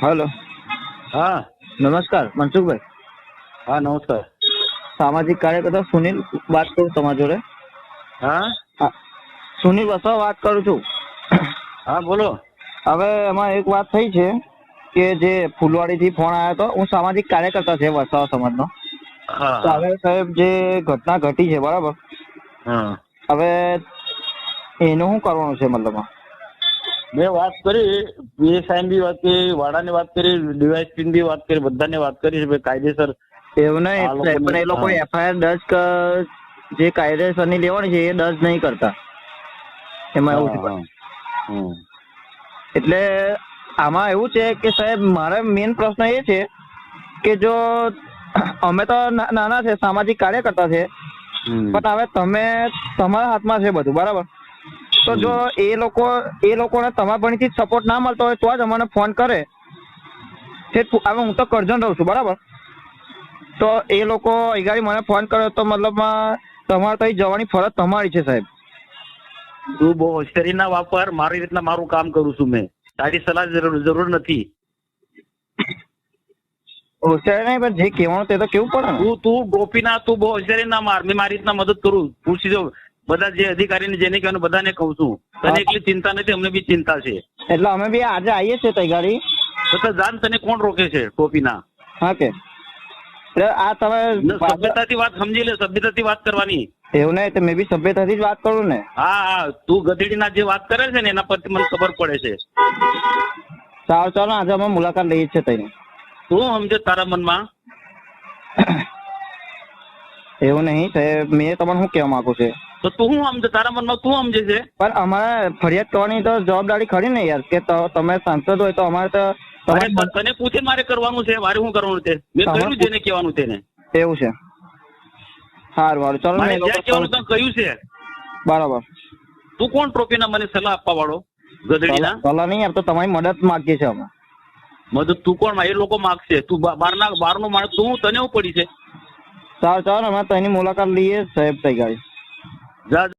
Hello. हाँ नमस्कार मनसुखभाई। हाँ नमस्कार। सामाजिक कार्यकर्ता सुनील વાત કરું તમારા જોડે। હા સુનિલ વસાવા વાત કરું છું। હા બોલો। હવે એમાં એક વાત થઈ છે કે જે ફૂલવાડીથી ફોન આવ્યો હતો, હું સામાજિક કાર્યકર્તા છે વસાવા સમાજનો। હા તો હા હવે સાહેબ જે ઘટના ઘટી છે બરાબર, હા હવે એનું શું કરવાનું છે? મતલબ મેં વાત કરી, પીએસઆઈ બી વાત કરી, વાડાની વાત કરી, ડીવાયએસપી બી વાત કરી, બધાને વાત કરી છે કાયદેસર એવું આ નહીં સાહેબ, લોકોને। પણ એ લોકો હા એફઆઈઆર દર્જ જે કાયદેસરની લેવાની છે એ દર્જ નહીં કરતા, એમાં એવું હા છે। હા હમ એટલે આમાં એવું છે કે સાહેબ મારો મેઇન પ્રશ્ન એ છે કે જો અમે તો નાના છે, સામાજિક કાર્યકર્તા છે, હમ પણ હવે તમે તમારા હાથમાં છે બધું બરાબર, તો જો હમ એ લોકોને તમારા ભણીથી સપોર્ટ ના મળતો હોય તો જ અમને ફોન કરે। હવે હું તો કરજણ રહું છું બરાબર, તો એ લોકો અહીં મને ફોન કર્યો તો મતલબમાં તમારે ત્યાં જવાની ફરજ તમારી છે સાહેબ। તું બહુ હોશિયારી ના વાપર, મારી રીતના મારું કામ કરું છું મેં, તારી સલાહ જરૂર નથી। હોશિયાર નહીં, પણ જે કહેવાનું તે તો કેવું પડે ને। તું ગોપીના તું બહુ હોશિયારી ના માર, મેં મારી રીતના મદદ કરું, પૂછી જો બધા જે અધિકારીને જેને કહેવાનું બધાને કહું છું। તને એટલી ચિંતા નથી, અમને બી ચિંતા છે। એટલે અમે બી આજે આવીએ છીએ તઈ ગાડી। તો જાન તને કોણ રોકે છે ટોપીના? હા કે એટલે આ તમે સભ્યતાથી વાત સમજી લે, સભ્યતાથી વાત કરવાની। એવું નહીં તો મેં બી સભ્યતાથી જ વાત કરું ને। હા હા, તું ગધેડીના જે વાત કરે છે ને એના પરથી મને ખબર પડે છે। સારું ચાલો, આજે અમે મુલાકાત લઈએ છીએ તઈની। તું સમજે તારા મનમાં? એવું નહીં સાહેબ, મેં તમને શું કહેવા માંગુ છે, તો તું શું સમજે તારા મનમાં, તું સમજે છે? પણ અમારે ફરિયાદ કરવાની તો જવાબદારી ખરી ને યાર, કે તમે સાંસદ હોય તો અમારે તો અરે તને પૂછે મારે કરવાનું છે, મારે શું કરવાનું છે? મેં કહ્યું જેને કહેવાનું તેને। એવું છે, સારું ચાલો મારે ને જ્યાં કહેવાનું ત્યાં કહ્યું છે। બરાબર। તું કોણ ટ્રોફીના મને સલાહ આપવા વાળો? ગધડીના સલાહ નહીં આપતો, તમારી મદદ માંગીએ છીએ અમે। મદદ તું કોણ? એ લોકો માગશે, તું બહારનો માણસ, તું તને શું પડી છે? સારું ચાલો, અમે તેની મુલાકાત લઈએ સાહેબ તઈ ગાડી। જા